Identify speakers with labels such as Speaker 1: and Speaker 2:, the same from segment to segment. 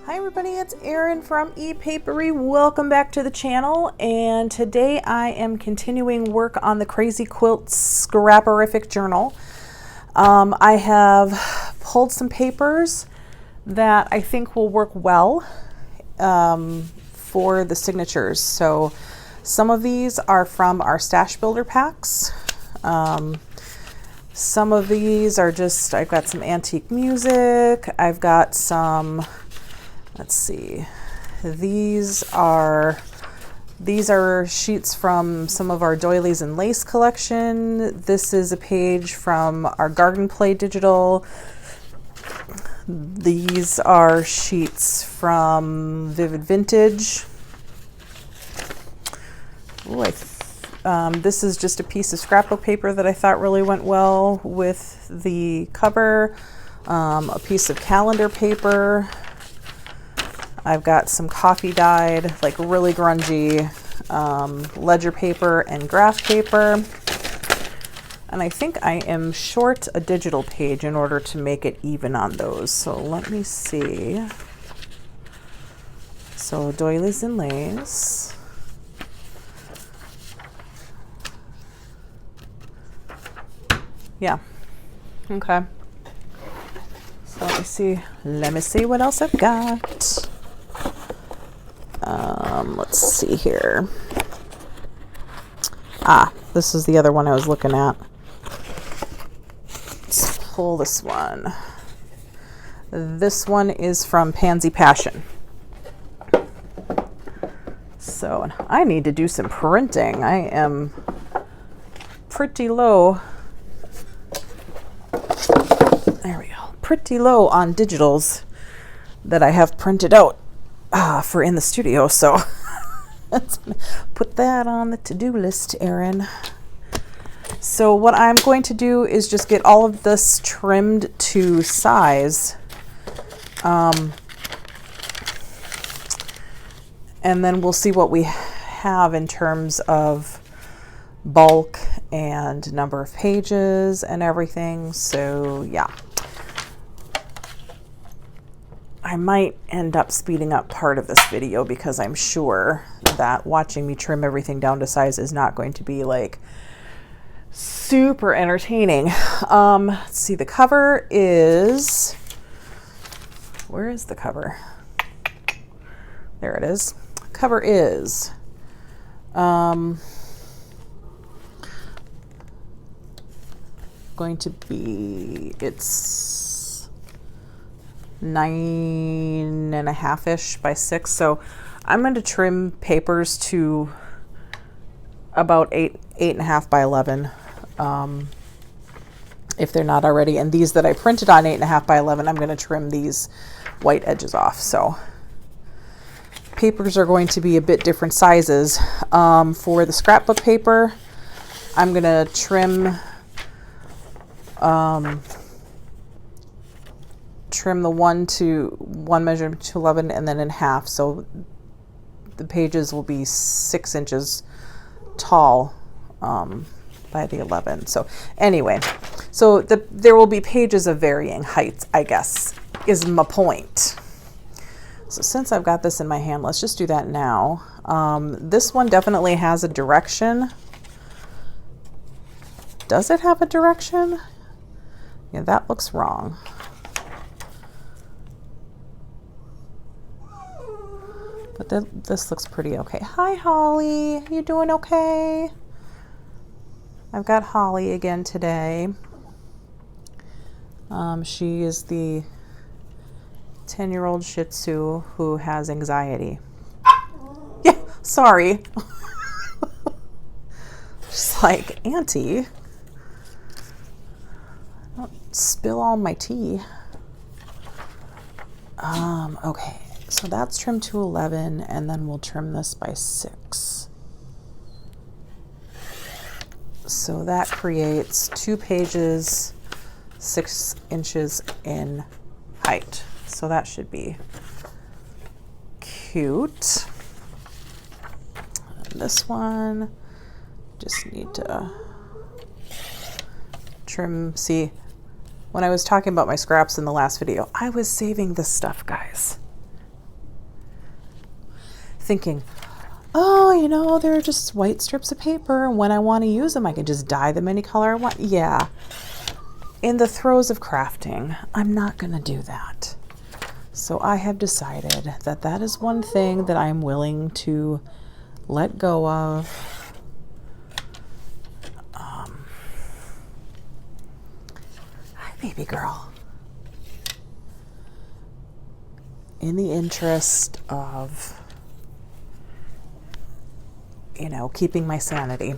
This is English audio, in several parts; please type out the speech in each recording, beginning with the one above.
Speaker 1: Hi everybody, it's Erin from ePapery. Welcome back to the channel, and today I am continuing work on the Crazy Quilt Scrapperific Journal. I have pulled some papers that I think will work well for the signatures. So some of these are from our stash builder packs. Some of these are just, I've got some antique music, I've got some, let's see, these are sheets from some of our doilies and lace collection. This is a page from our garden play digital. These are sheets from Vivid Vintage. Ooh, this is just a piece of scrapbook paper that I thought really went well with the cover. A piece of calendar paper. I've got some coffee dyed, like really grungy ledger paper and graph paper. And I think I am short a digital page in order to make it even on those. So let me see. So doilies and lace. Yeah. Okay. So let me see what else I've got. Let's see here. This is the other one I was looking at. Let's pull this one. This one is from Pansy Passion. So I need to do some printing. I am pretty low. There we go. Pretty low on digitals that I have printed out for in the studio. So let's put that on the to-do list, Erin. So what I'm going to do is just get all of this trimmed to size. And then we'll see what we have in terms of bulk and number of pages and everything. So yeah. I might end up speeding up part of this video because I'm sure that watching me trim everything down to size is not going to be like super entertaining. Let's see, the cover is, where is the cover? There it is. Cover is going to be, it's 9.5-ish by 6. So I'm going to trim papers to about 8.5 by 11, if they're not already. And these that I printed on 8.5 by 11, I'm going to trim these white edges off. So papers are going to be a bit different sizes. For the scrapbook paper, I'm going to trim the one measurement to 11 and then in half, so the pages will be 6 inches tall by the 11. So anyway, so there will be pages of varying heights, I guess, is my point. So since I've got this in my hand, let's just do that now. This one definitely has a direction. Does it have a direction? Yeah, that looks wrong. But this looks pretty okay. Hi, Holly. You doing okay? I've got Holly again today. She is the 10-year-old Shih Tzu who has anxiety. Yeah, sorry. She's like, Auntie, don't spill all my tea. Okay. So that's trimmed to 11, and then we'll trim this by 6. So that creates 2 pages, 6 inches in height. So that should be cute. And this one, just need to trim. See, when I was talking about my scraps in the last video, I was saving this stuff, guys. thinking, oh, you know, they're just white strips of paper, and when I want to use them, I can just dye them any color I want. Yeah. In the throes of crafting, I'm not going to do that. So I have decided that that is one thing that I'm willing to let go of. Hi, baby girl. In the interest of, you know, keeping my sanity.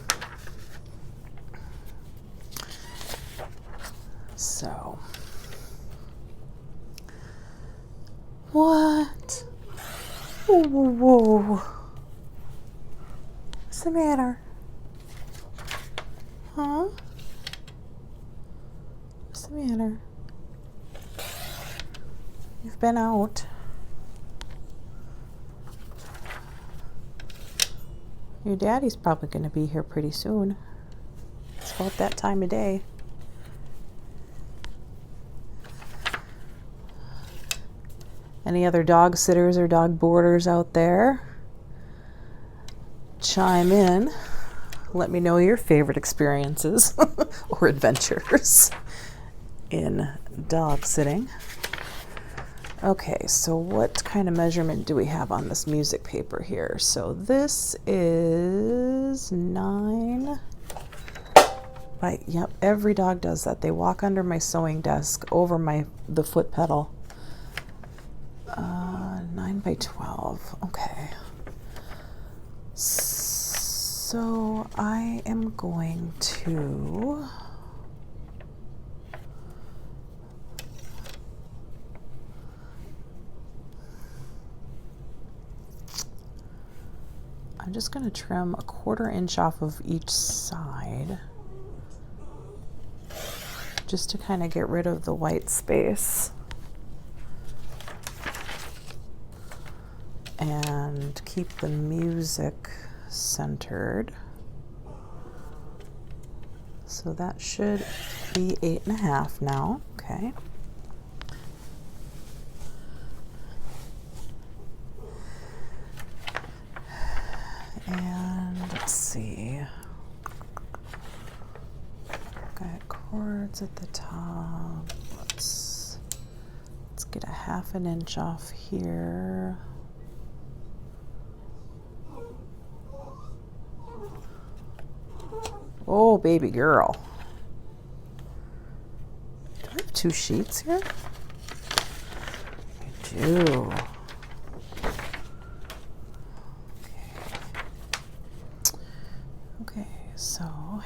Speaker 1: So, what? Whoa, whoa, whoa. What's the matter? Huh? What's the matter? You've been out. Your daddy's probably going to be here pretty soon. It's about that time of day. Any other dog sitters or dog boarders out there? Chime in. Let me know your favorite experiences or adventures in dog sitting. Okay, so what kind of measurement do we have on this music paper here? So this is 9 by, yep, every dog does that. They walk under my sewing desk over the foot pedal. 9 by 12, okay. So I am going to I'm just going to trim a 1/4 inch off of each side just to kind of get rid of the white space and keep the music centered. So that should be 8.5 now. Okay. And let's see. Got cords at the top. Let's get a 1/2 inch off here. Oh, baby girl. Do I have 2 sheets here? I do. Okay, so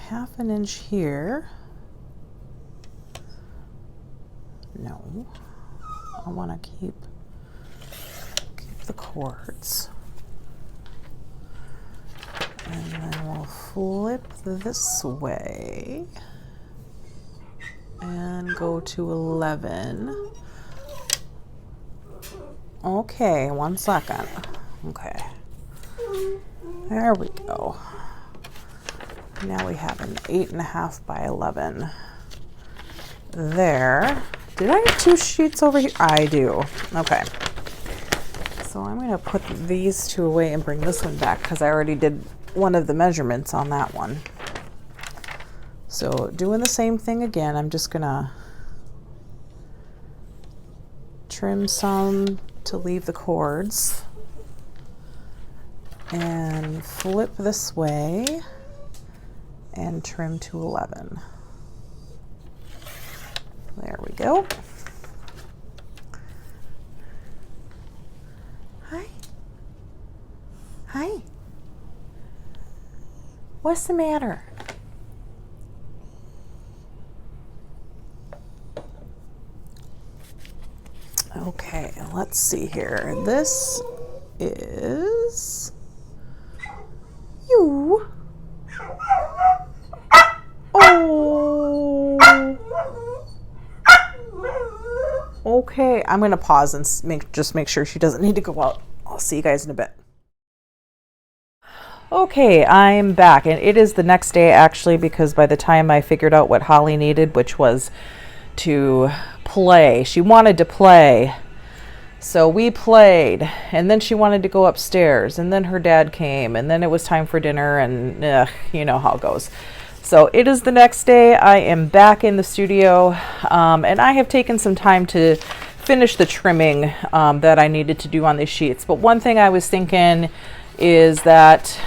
Speaker 1: 1/2 inch here. No, I want to keep the cords. And then we'll flip this way and go to 11. Okay, 1 second. Okay, there we go. Now we have an 8.5 by 11 there. Did I have 2 sheets over here? I do. Okay. So I'm going to put these 2 away and bring this one back because I already did one of the measurements on that one. So doing the same thing again, I'm just going to trim some to leave the cords and flip this way and trim to 11. There we go. Hi. Hi. What's the matter? Okay, let's see here. This is you. Oh. Okay, I'm going to pause and just make sure she doesn't need to go out. I'll see you guys in a bit. Okay, I'm back, and it is the next day actually, because by the time I figured out what Holly needed, which was to play, she wanted to play So we played, and then she wanted to go upstairs, and then her dad came, and then it was time for dinner, and you know how it goes. So it is the next day. I am back in the studio, and I have taken some time to finish the trimming that I needed to do on these sheets. But one thing I was thinking is that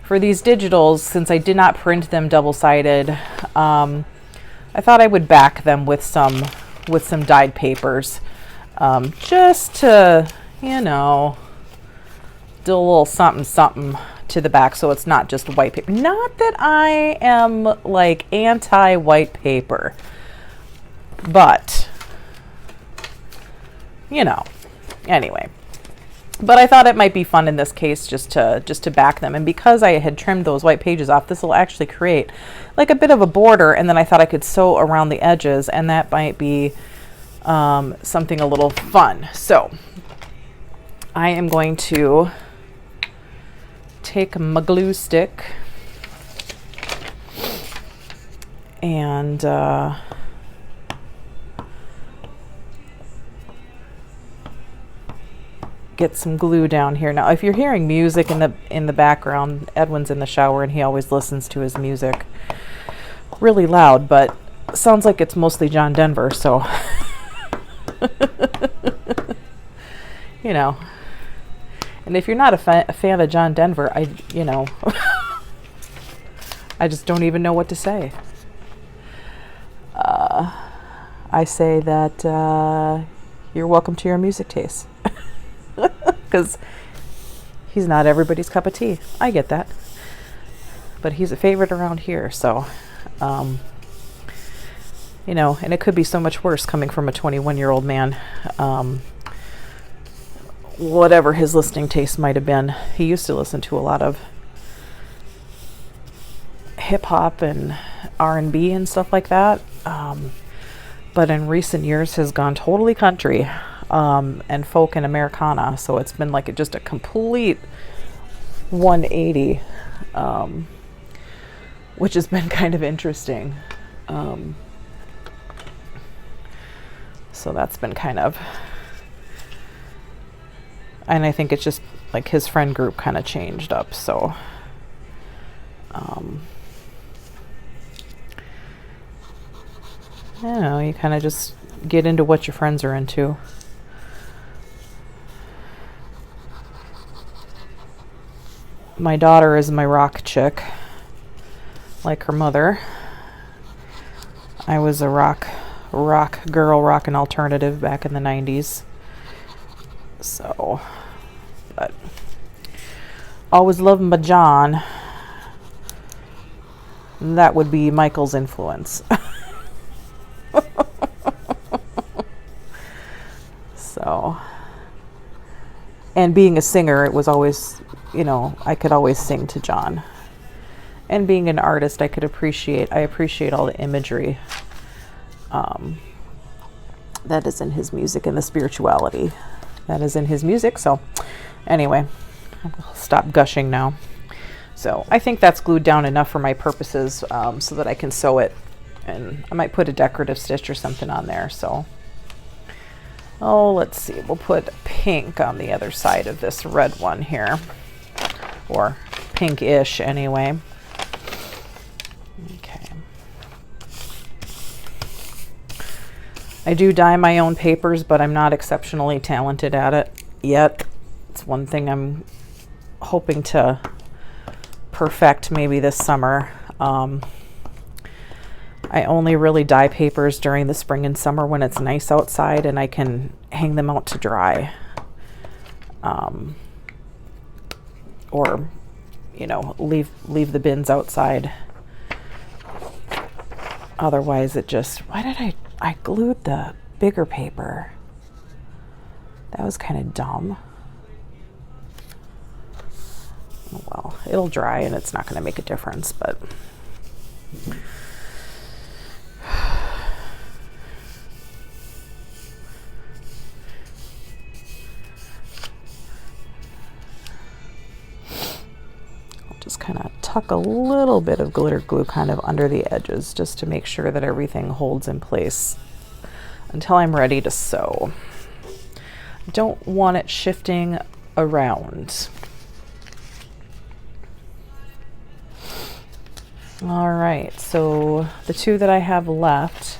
Speaker 1: for these digitals, since I did not print them double-sided, I thought I would back them with some dyed papers. Just to, you know, do a little something something to the back so it's not just white paper. Not that I am like anti-white paper, but you know, anyway. But I thought it might be fun in this case just to back them. And because I had trimmed those white pages off, this will actually create like a bit of a border, and then I thought I could sew around the edges, and that might be something a little fun. So I am going to take my glue stick and get some glue down here. Now if you're hearing music in the background, Edwin's in the shower and he always listens to his music really loud, but it sounds like it's mostly John Denver, so you know. And if you're not a fan of John Denver, you know, I just don't even know what to say. I say that you're welcome to your music taste, because he's not everybody's cup of tea. I get that, but he's a favorite around here, so you know, and it could be so much worse coming from a 21-year-old man. Whatever his listening taste might have been, he used to listen to a lot of hip hop and R&B and stuff like that. But in recent years has gone totally country and folk and Americana. So it's been like just a complete 180, which has been kind of interesting. So that's been kind of, and I think it's just like his friend group kind of changed up. So I don't know, you kind of just get into what your friends are into. My daughter is my rock chick, like her mother. I was a rock girl, rock and alternative back in the 90s. So, but always loved my John. That would be Michael's influence. So, and being a singer, it was always, you know, I could always sing to John. And being an artist, I appreciate all the imagery that is in his music and the spirituality that is in his music. So anyway, I'll stop gushing now. So I think that's glued down enough for my purposes, so that I can sew it, and I might put a decorative stitch or something on there. So, oh, let's see, we'll put pink on the other side of this red one here, or pinkish anyway. Okay. I do dye my own papers, but I'm not exceptionally talented at it yet. It's one thing I'm hoping to perfect maybe this summer. I only really dye papers during the spring and summer when it's nice outside and I can hang them out to dry. Or, you know, leave the bins outside. Otherwise it just, why did I glued the bigger paper? That was kind of dumb. Oh, well, it'll dry and it's not going to make a difference, but I'll just kind of tuck a little bit of glitter glue kind of under the edges just to make sure that everything holds in place until I'm ready to sew. don't want it shifting around. All right, so the two that I have left,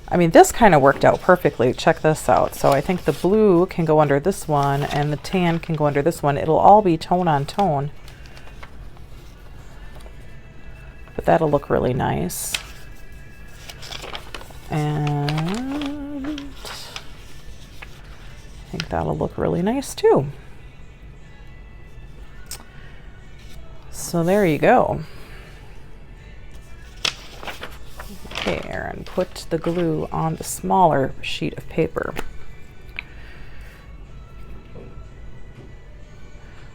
Speaker 1: I mean, this kind of worked out perfectly. Check this out. So I think the blue can go under this one and the tan can go under this one. It'll all be tone on tone, but that'll look really nice. And I think that'll look really nice too. So there you go. Okay, Erin, put the glue on the smaller sheet of paper.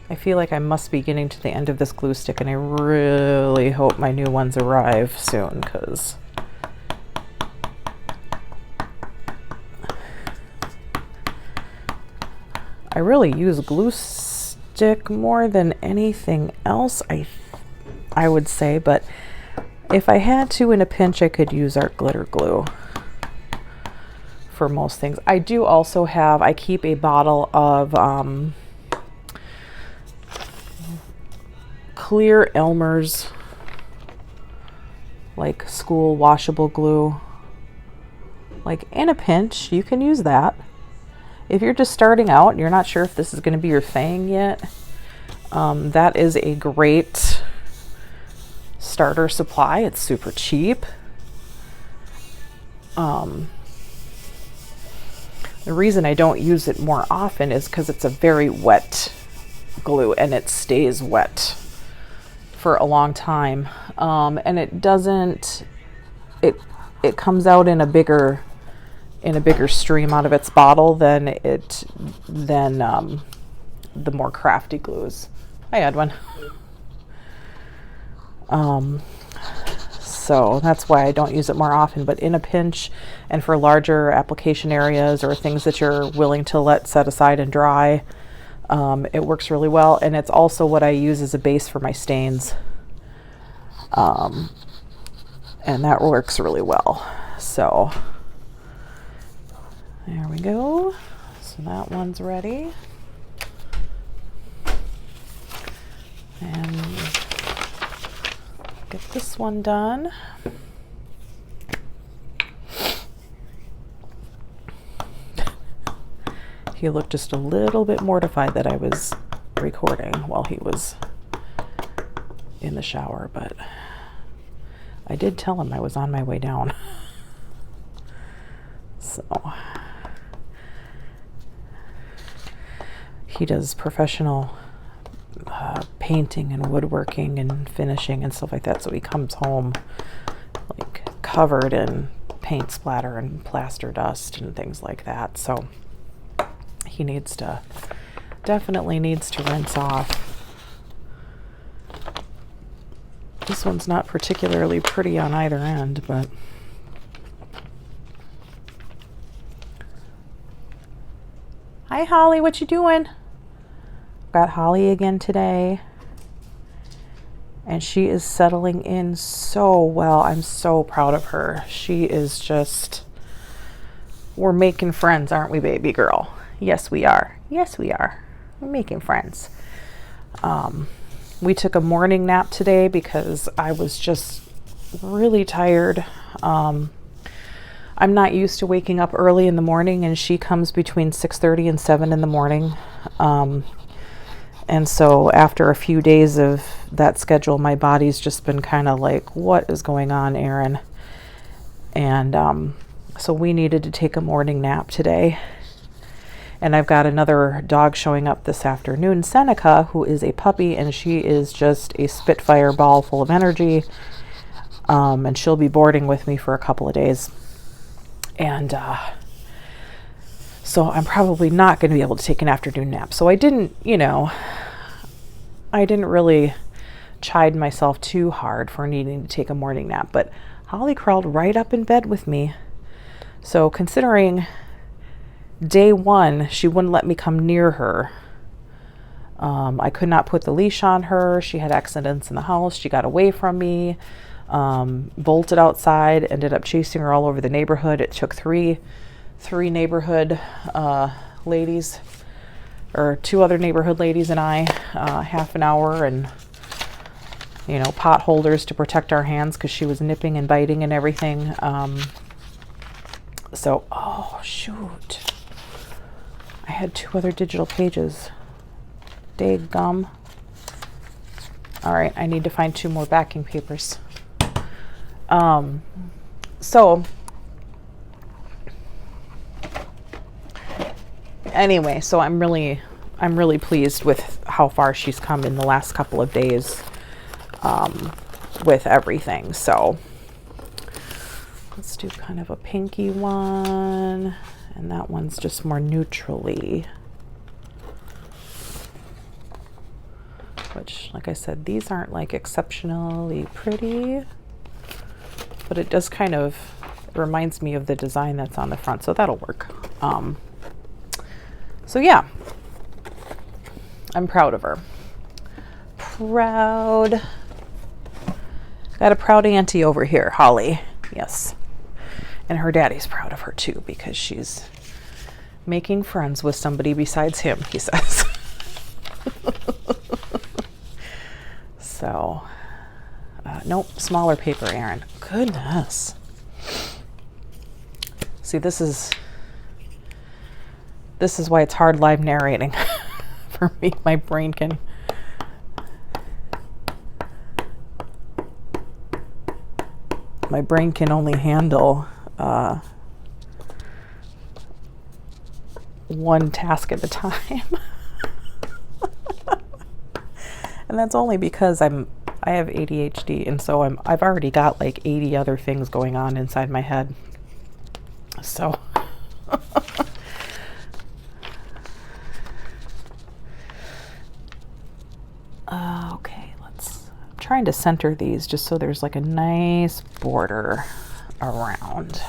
Speaker 1: I feel like I must be getting to the end of this glue stick, and I really hope my new ones arrive soon, because I really use glue stick more than anything else, I would say, but if I had to in a pinch, I could use art glitter glue for most things. I do also have, I keep a bottle of clear Elmer's, like school washable glue. Like in a pinch, you can use that. If you're just starting out and you're not sure if this is going to be your thing yet, that is a great starter supply. It's super cheap. The reason I don't use it more often is because it's a very wet glue and it stays wet for a long time, and it doesn't, it comes out in a bigger stream out of its bottle than the more crafty glues. Hi, Edwin. So that's why I don't use it more often, but in a pinch and for larger application areas or things that you're willing to let set aside and dry, it works really well. And it's also what I use as a base for my stains. And that works really well. So there we go. So that one's ready. And get this one done. He looked just a little bit mortified that I was recording while he was in the shower, but I did tell him I was on my way down. So he does professional painting and woodworking and finishing and stuff like that, so he comes home like covered in paint splatter and plaster dust and things like that, so he definitely needs to rinse off. This one's not particularly pretty on either end, but hi Holly, what you doing? Got Holly again today, and she is settling in so well. I'm so proud of her. She is just, we're making friends, aren't we, baby girl? Yes, we are. Yes, we are. We're making friends. We took a morning nap today because I was just really tired. I'm not used to waking up early in the morning, and she comes between 6:30 and 7 in the morning. And so after a few days of that schedule, my body's just been kind of like, what is going on, Erin? And so we needed to take a morning nap today. And I've got another dog showing up this afternoon, Seneca, who is a puppy, and she is just a spitfire ball full of energy. And she'll be boarding with me for a couple of days. And so I'm probably not going to be able to take an afternoon nap. So I didn't really chide myself too hard for needing to take a morning nap. But Holly crawled right up in bed with me. So considering day one, she wouldn't let me come near her. I could not put the leash on her. She had accidents in the house. She got away from me, bolted outside, ended up chasing her all over the neighborhood. It took three neighborhood ladies, or 2 other neighborhood ladies and I, half an hour, and you know, pot holders to protect our hands because she was nipping and biting and everything. So, oh shoot, I had 2 other digital pages. Daggum. All right, I need to find 2 more backing papers. So anyway, so I'm really pleased with how far she's come in the last couple of days, with everything. So let's do kind of a pinky one, and that one's just more neutrally, which, like I said, these aren't like exceptionally pretty, but it does kind of, it reminds me of the design that's on the front, so that'll work. So yeah, I'm proud of her. Proud. Got a proud auntie over here, Holly. Yes. And her daddy's proud of her too, because she's making friends with somebody besides him, he says. So, nope, smaller paper, Erin. Goodness. See, this is why it's hard live narrating for me. My brain can only handle one task at a time. And that's only because I have ADHD, and so I've already got like 80 other things going on inside my head. So okay, I'm trying to center these just so there's like a nice border around.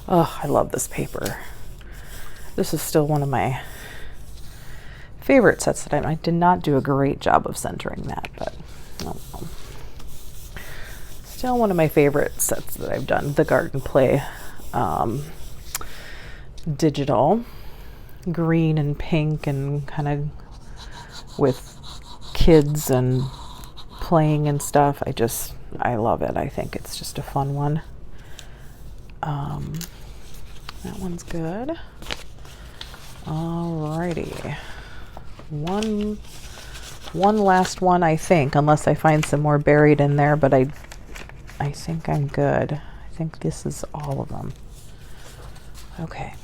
Speaker 1: Oh, I love this paper. This is still one of my favorite sets that I did not do a great job of centering that, but oh well. Still one of my favorite sets that I've done, the Garden Play digital, green and pink, and kind of with kids and playing and stuff. I love it. I think it's just a fun one. That one's good. Alrighty. One last one, I think, unless I find some more buried in there, but I think I'm good. I think this is all of them. Okay.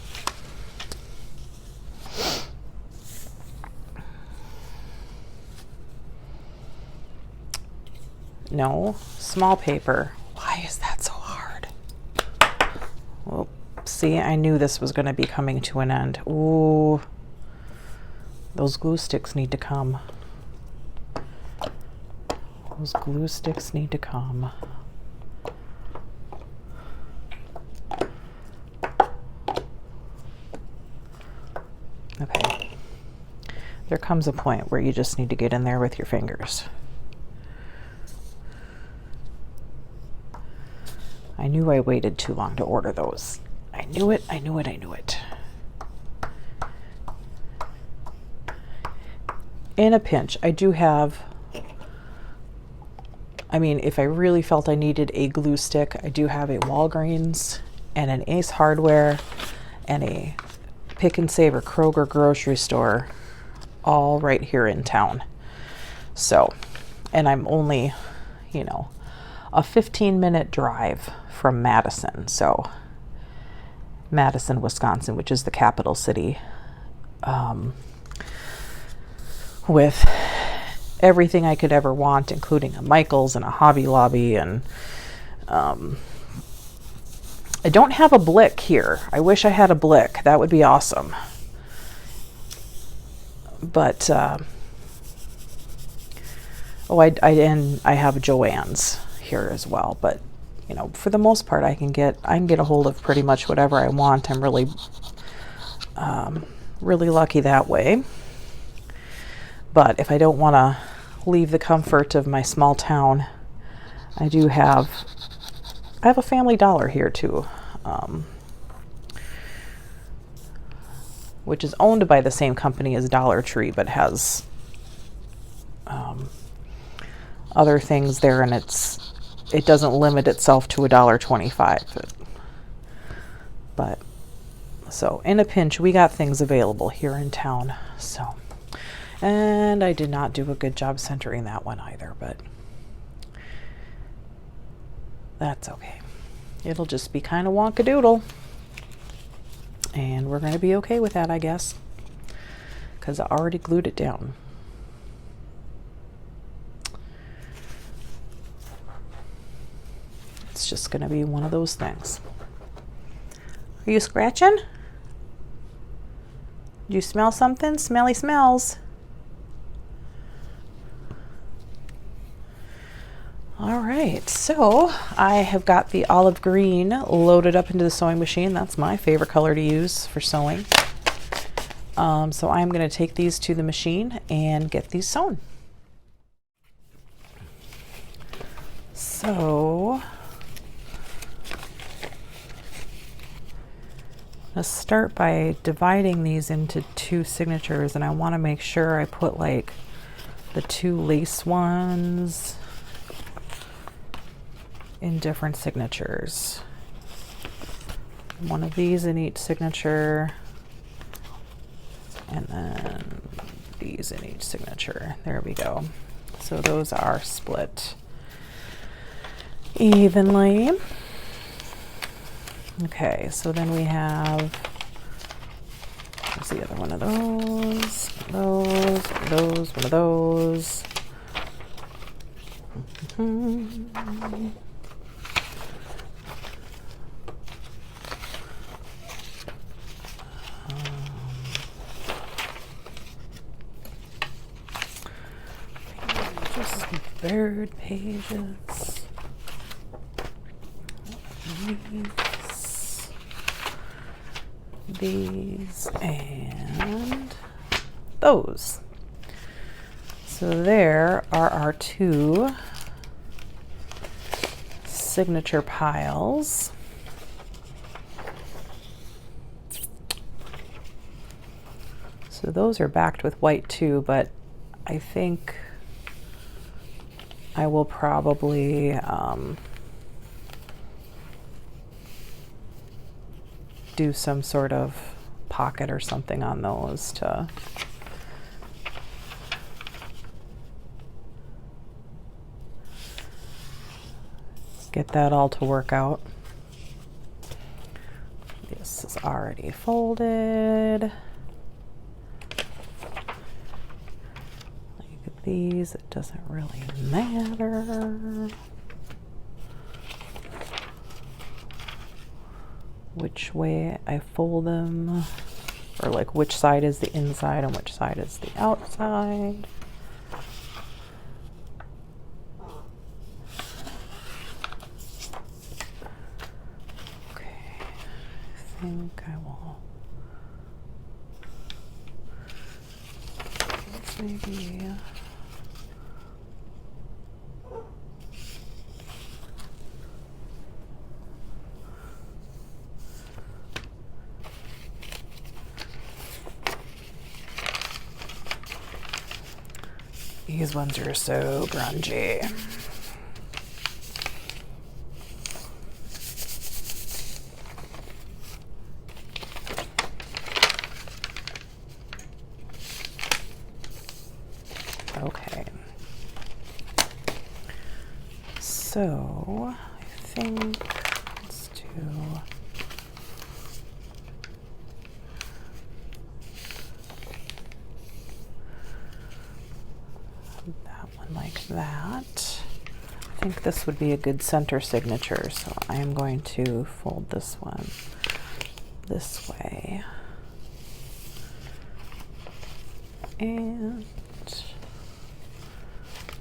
Speaker 1: No, small paper. Why is that so hard? Well, see, I knew this was going to be coming to an end. Ooh, those glue sticks need to come. Those glue sticks need to come. Okay. There comes a point where you just need to get in there with your fingers. I knew I waited too long to order those. I knew it, I knew it, I knew it. In a pinch, I do have, I mean, if I really felt I needed a glue stick, I do have a Walgreens and an Ace Hardware and a Pick and Save or Kroger grocery store all right here in town. So, and I'm only, you know, a 15-minute drive from Madison. So, Madison, Wisconsin, which is the capital city, with everything I could ever want, including a Michael's and a Hobby Lobby, and I don't have a Blick here. I wish I had a Blick. That would be awesome. But I have Joann's here as well. But you know, for the most part, I can get a hold of pretty much whatever I want. I'm really really lucky that way. But if I don't want to leave the comfort of my small town, I have a Family Dollar here too, which is owned by the same company as Dollar Tree, but has other things there, and it doesn't limit itself to $1.25. But so in a pinch, we got things available here in town. So, and I did not do a good job centering that one either, but that's okay. It'll just be kind of wonkadoodle, and we're going to be okay with that, I guess, because I already glued it down. It's just going to be one of those things. Are you scratching? Do you smell something? Smelly smells. All right, so I have got the olive green loaded up into the sewing machine. That's my favorite color to use for sewing. So I'm going to take these to the machine and get these sewn. So let's start by dividing these into 2 signatures, and I want to make sure I put like the 2 lace ones in different signatures. One of these in each signature, and then these in each signature. There we go. So those are split evenly. Okay, so then we have, what's the other one of those? One of those. Bird pages. These and those. So there are our 2 signature piles. So those are backed with white too, but I think I will probably do some sort of pocket or something on those to get that all to work out. This is already folded. These, it doesn't really matter which way I fold them, or like which side is the inside and which side is the outside. Okay, I think I will maybe these ones are so grungy. Okay. So I think let's do like that. I think this would be a good center signature, so I am going to fold this one this way. And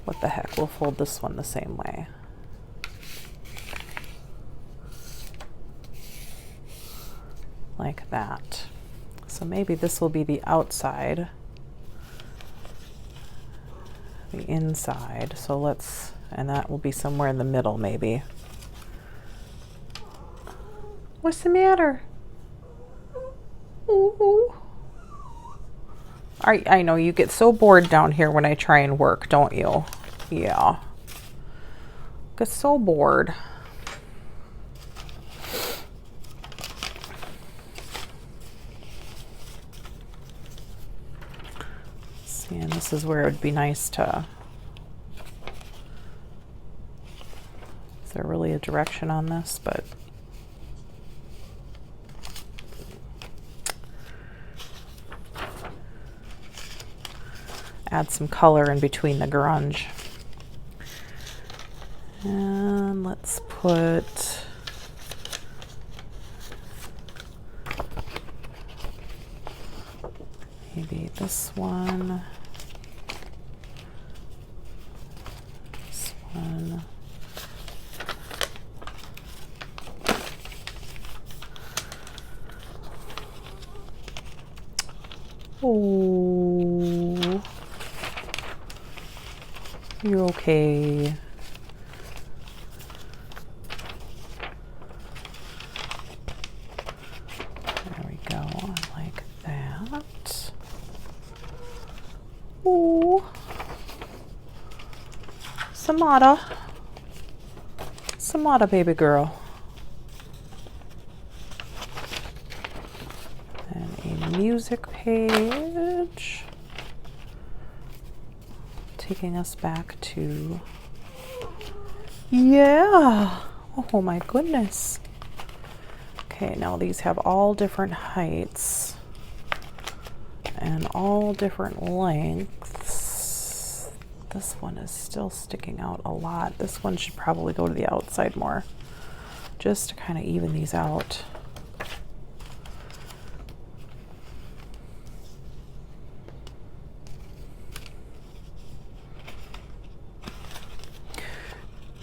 Speaker 1: what the heck, we'll fold this one the same way. Like that. So maybe this will be the outside, the inside. So let's, and that will be somewhere in the middle maybe. What's the matter? Ooh. I know you get so bored down here when I try and work, don't you? Yeah. Get so bored. See, and this is where it would be nice to... Is there really a direction on this? But add some color in between the grunge. And let's put maybe this one, this one. Oh, you're okay. There we go, like that. Oh, Samada. Samada, baby girl. And a music page. Taking us back to, yeah. Oh my goodness. Okay, now these have all different heights and all different lengths. This one is still sticking out a lot. This one should probably go to the outside more, just to kind of even these out.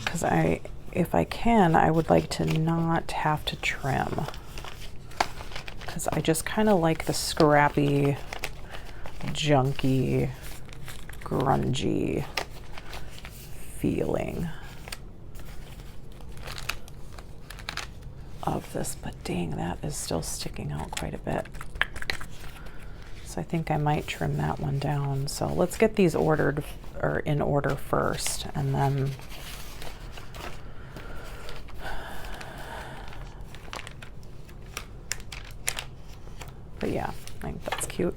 Speaker 1: Because if I can, I would like to not have to trim, because I just kind of like the scrappy, junky, grungy feeling of this. But dang, that is still sticking out quite a bit. So I think I might trim that one down. So let's get these ordered, or in order first, and then but yeah, I think that's cute.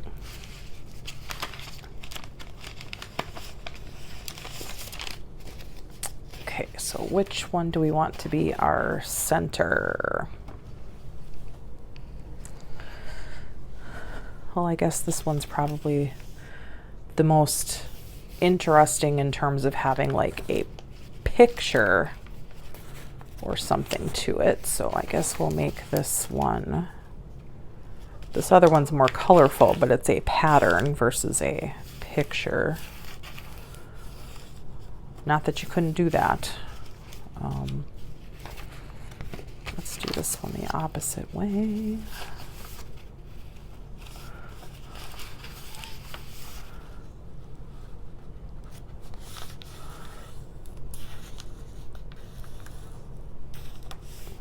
Speaker 1: Okay, so which one do we want to be our center? Well, I guess this one's probably the most interesting in terms of having like a picture or something to it. So I guess we'll make this one. This other one's more colorful, but it's a pattern versus a picture. Not that you couldn't do that. Let's do this one the opposite way.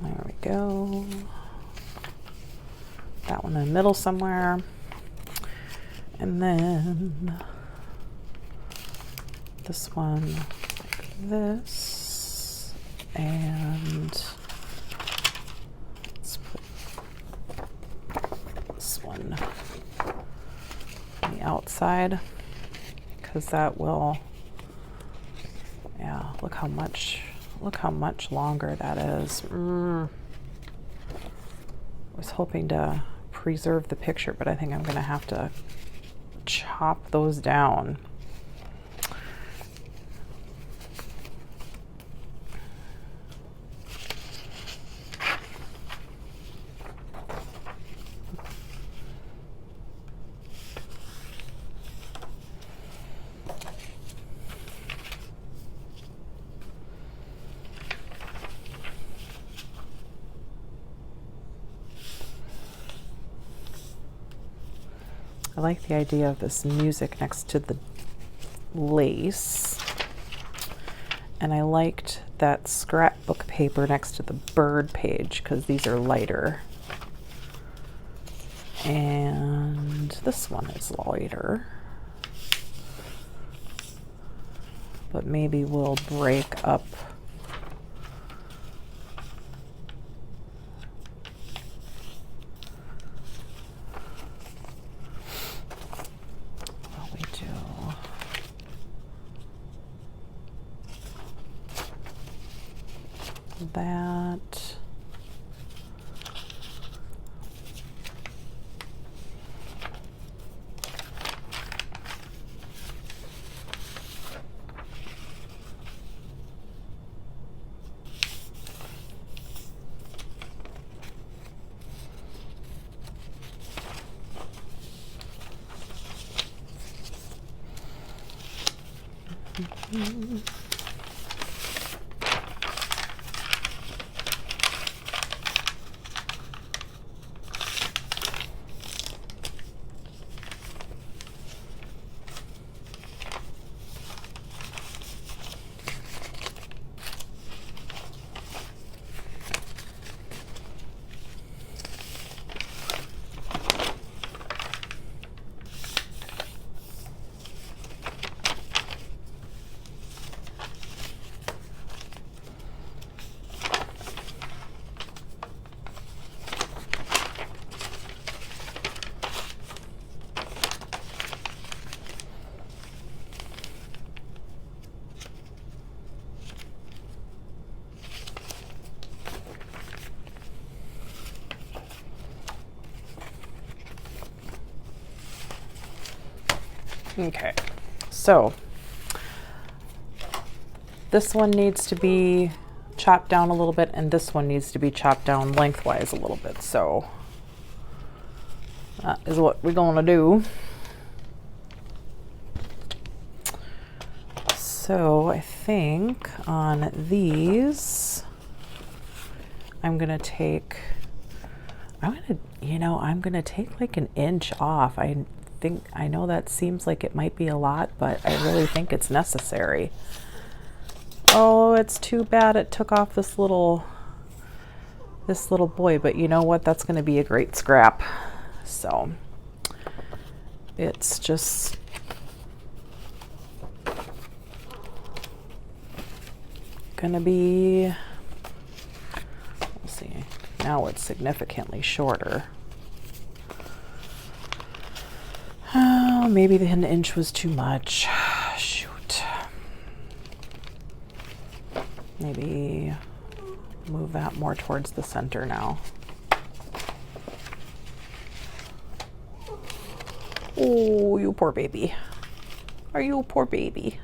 Speaker 1: There we go. That one in the middle somewhere. And then this one like this. And let's put this one on the outside, because that will, yeah, look how much longer that is. I was hoping to preserve the picture, but I think I'm gonna have to chop those down. I like the idea of this music next to the lace, and I liked that scrapbook paper next to the bird page because these are lighter. And this one is lighter. But maybe we'll break up what we do. That. Okay, so this one needs to be chopped down a little bit, and this one needs to be chopped down lengthwise a little bit. So that is what we're gonna do. So I think on these, I'm gonna take like an inch off. I know that seems like it might be a lot, but I really think it's necessary. Oh, it's too bad it took off this little boy, but you know what? That's going to be a great scrap. So it's just going to be, let's see, now it's significantly shorter. Oh, maybe an inch was too much. Shoot. Maybe move that more towards the center now. Oh, you poor baby. Are you a poor baby?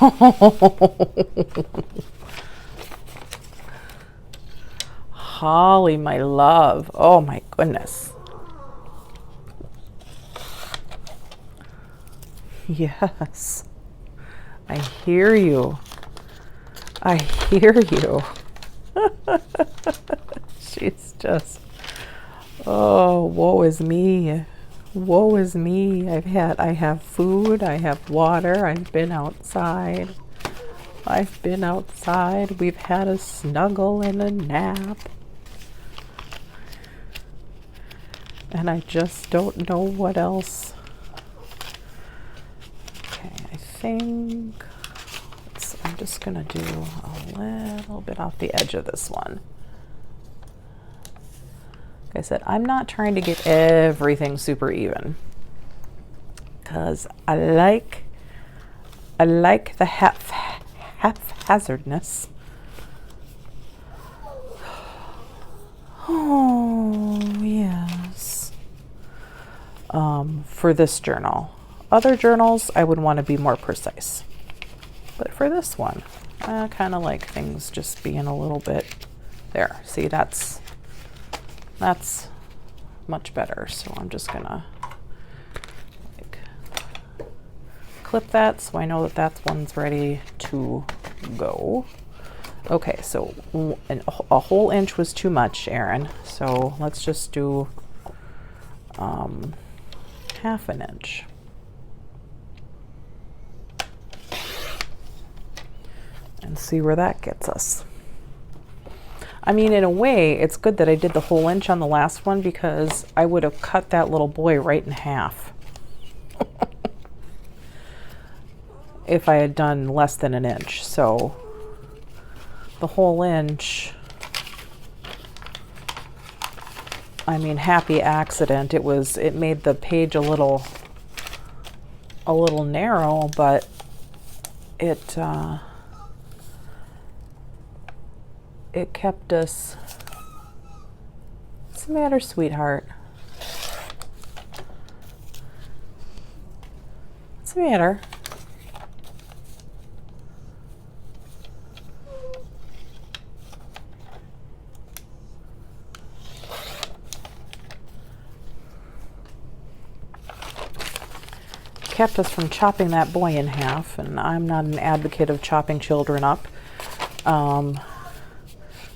Speaker 1: Oh, Holly, my love. Oh my goodness. Yes, I hear you. I hear you. She's just, oh, woe is me. Woe is me. I have food, I have water, I've been outside. We've had a snuggle and a nap. And I just don't know what else. Okay, I think I'm just gonna do a little bit off the edge of this one. Like I said, I'm not trying to get everything super even, because I like the haphazardness. Oh yes. For this journal, other journals I would want to be more precise, but for this one, I kind of like things just being a little bit there. See, that's much better. So I'm just gonna like clip that so I know that one's ready to go. Okay, so a whole inch was too much, Erin. So let's just do half an inch. Let's see where that gets us. I mean, in a way, it's good that I did the whole inch on the last one because I would have cut that little boy right in half if I had done less than an inch. So the whole inch, I mean, happy accident. It made the page a little narrow, but it kept us. What's the matter, sweetheart? What's the matter? Kept us from chopping that boy in half, and I'm not an advocate of chopping children up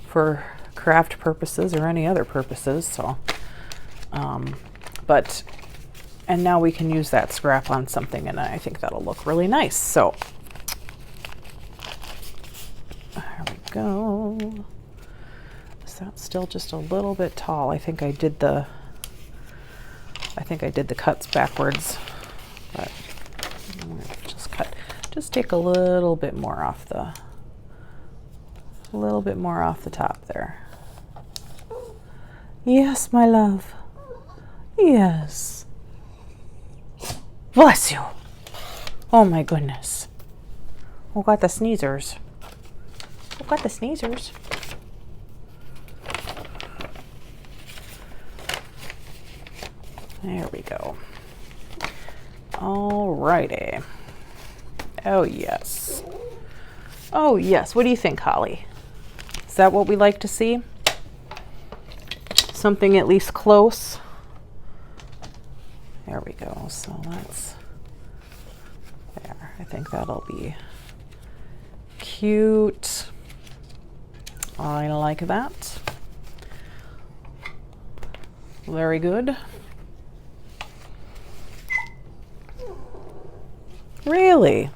Speaker 1: for craft purposes or any other purposes. So, and now we can use that scrap on something, and I think that'll look really nice. So, there we go. Is that still just a little bit tall? I think I did the cuts backwards. But just take a little bit more off the top there. Yes, my love. Yes. Bless you. Oh my goodness. Who got the sneezers? Who got the sneezers? There we go. Alrighty. Oh yes. Oh yes. What do you think, Holly? Is that what we like to see? Something at least close. There we go. So that's there. I think that'll be cute. I like that. Very good. Really?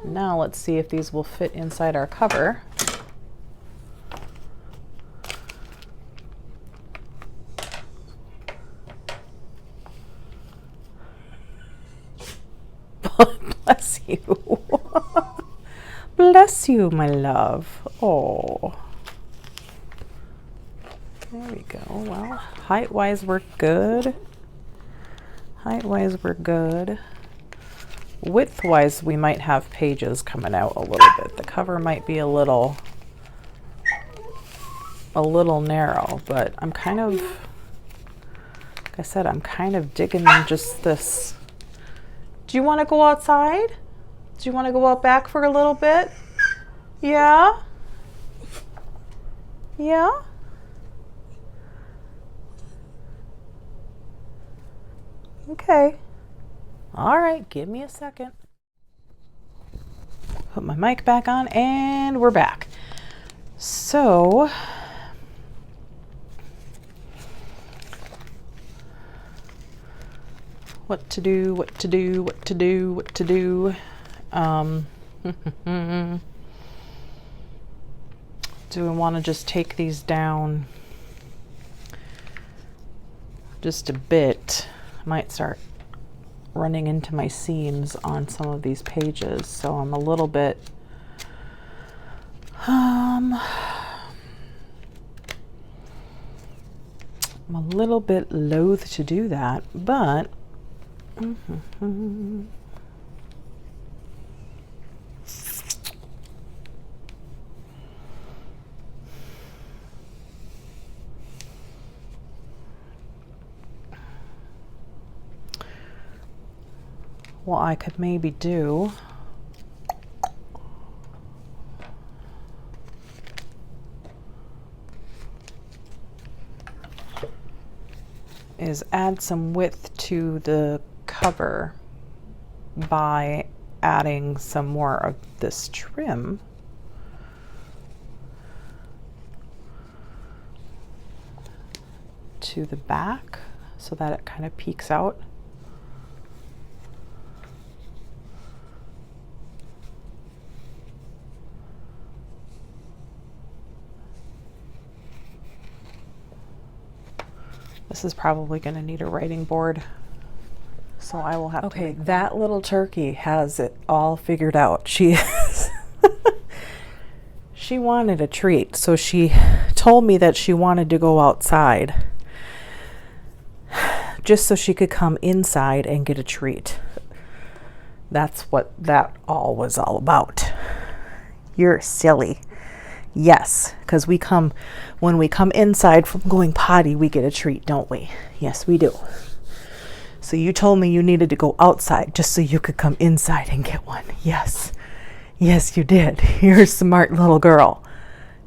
Speaker 1: Now let's see if these will fit inside our cover. Bless you. Bless you, my love. Oh. There we go. Well, height-wise, we're good. Height-wise, we're good. Width-wise, we might have pages coming out a little bit. The cover might be a little narrow, but I'm kind of, like I said, I'm kind of digging just this. Do you want to go outside? Do you want to go out back for a little bit? Yeah? Yeah? Okay. All right, give me a second. Put my mic back on and we're back. So, what to do. Do we want to just take these down just a bit? I might start running into my seams on some of these pages, so I'm a little bit loath to do that, but what I could maybe do is add some width to the cover by adding some more of this trim to the back so that it kind of peeks out. This is probably going to need a writing board. So I will have to make that little turkey has it all figured out. She she wanted a treat, so she told me that she wanted to go outside just so she could come inside and get a treat. That's what that all was all about. You're silly. Yes, because when we come inside from going potty, we get a treat, don't we? Yes, we do. So you told me you needed to go outside just so you could come inside and get one. Yes. Yes, you did. You're a smart little girl.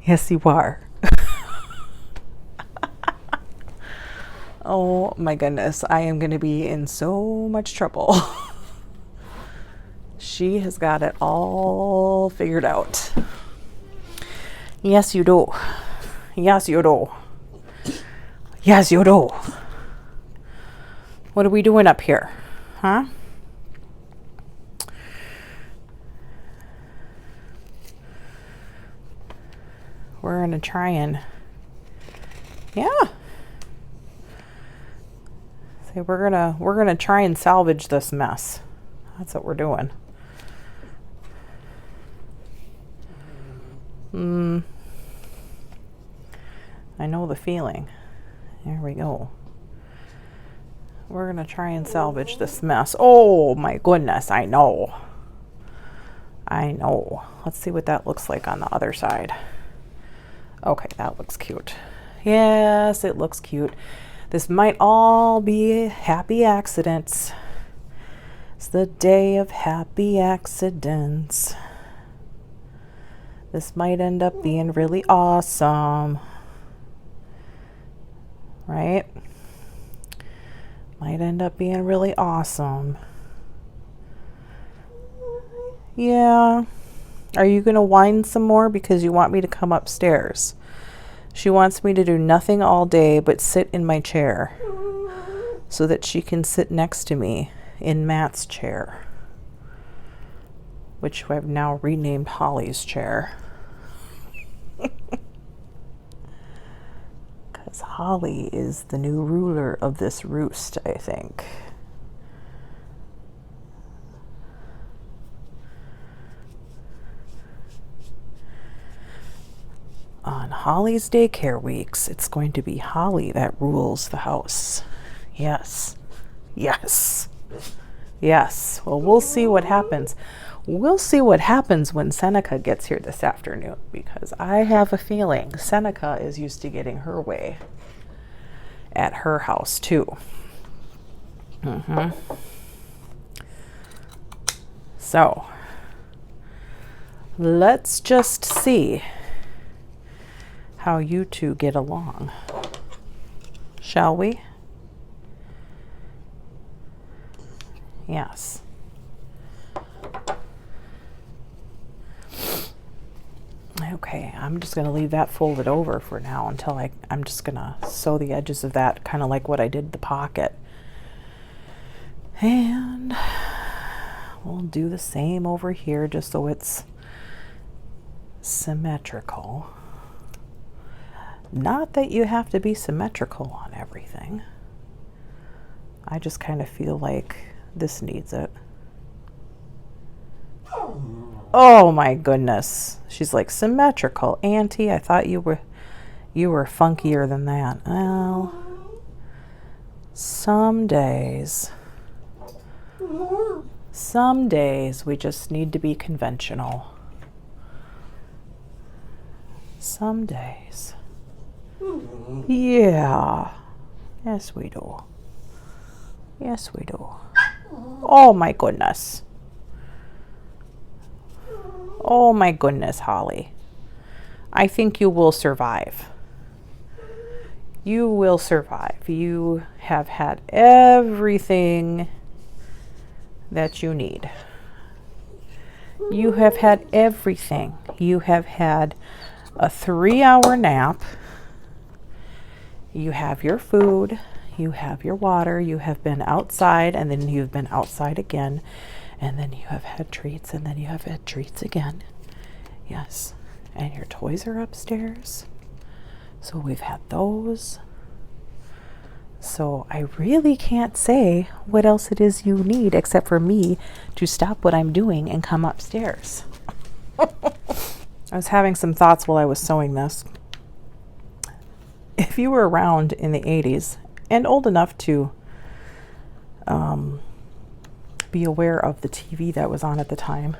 Speaker 1: Yes, you are. Oh my goodness, I am going to be in so much trouble. She has got it all figured out. Yes, you do. Yes, you do. Yes, you do. What are we doing up here? Huh? We're going to try and... Yeah. See, we're gonna try and salvage this mess. That's what we're doing. I know the feeling. There we go. We're gonna try and salvage this mess. Oh my goodness, I know. I know. Let's see what that looks like on the other side. Okay, that looks cute. Yes, it looks cute. This might all be happy accidents. It's the day of happy accidents. This might end up being really awesome. Right? Might end up being really awesome. Yeah. Are you going to whine some more because you want me to come upstairs? She wants me to do nothing all day but sit in my chair so that she can sit next to me in Matt's chair, which I've now renamed Holly's chair. Because Holly is the new ruler of this roost, I think. On Holly's daycare weeks, it's going to be Holly that rules the house. Yes. Yes. Yes. Well, we'll see what happens. We'll see what happens when Seneca gets here this afternoon, because I have a feeling Seneca is used to getting her way at her house too. So, let's just see how you two get along, shall we? Yes. Okay, I'm just going to leave that folded over for now until I'm just going to sew the edges of that, kind of like what I did the pocket. And we'll do the same over here just so it's symmetrical. Not that you have to be symmetrical on everything. I just kind of feel like this needs it. Oh my goodness. She's like, symmetrical. Auntie, I thought you were funkier than that. Well, some days we just need to be conventional. Some days. Yeah. Yes, we do. Yes, we do. Oh my goodness. Oh my goodness, Holly. I think you will survive. You will survive. You have had everything that you need. You have had everything. You have had a 3-hour nap. You have your food. You have your water. You have been outside, and then you've been outside again. And then you have had treats, and then you have had treats again. Yes. And your toys are upstairs. So we've had those. So I really can't say what else it is you need except for me to stop what I'm doing and come upstairs. I was having some thoughts while I was sewing this. If you were around in the 80s and old enough to be aware of the TV that was on at the time,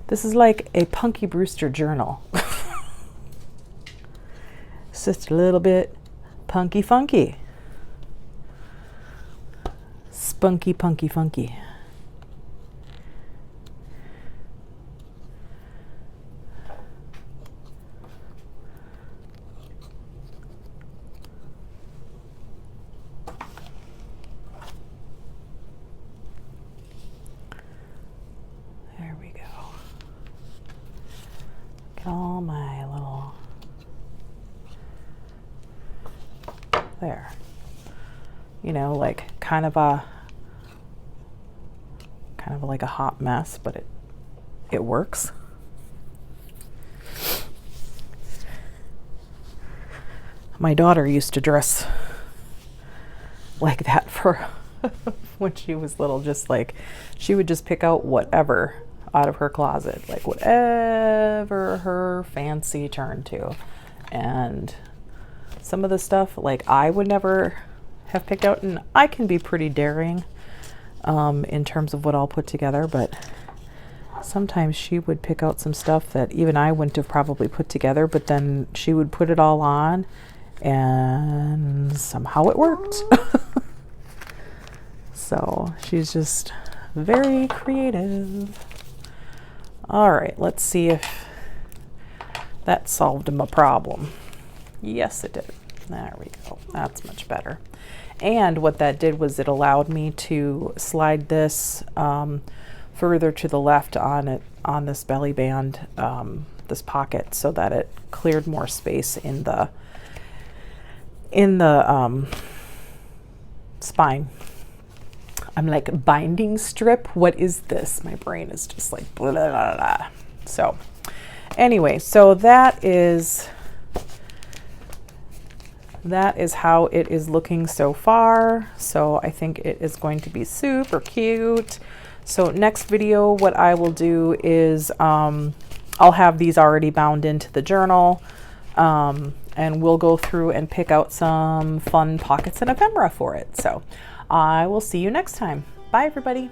Speaker 1: this is like a Punky Brewster journal. It's just a little bit punky funky. Spunky punky funky. There we go. Get all my little, there. You know, like kind of like a hot mess, but it works. My daughter used to dress like that for when she was little, just like she would just pick out whatever out of her closet, like whatever her fancy turned to. And some of the stuff like I would never have picked out, and I can be pretty daring in terms of what I'll put together, but sometimes she would pick out some stuff that even I wouldn't have probably put together, but then she would put it all on and somehow it worked. So she's just very creative. All right, let's see if that solved my problem. Yes, it did. There we go. That's much better. And what that did was it allowed me to slide this further to the left on it, on this belly band, this pocket, so that it cleared more space in the spine. I'm like, binding strip? What is this? My brain is just like blah, blah, blah, blah. So anyway, so that is how it is looking so far. So I think it is going to be super cute. So next video, what I will do is I'll have these already bound into the journal, and we'll go through and pick out some fun pockets and ephemera for it. So I will see you next time. Bye, everybody.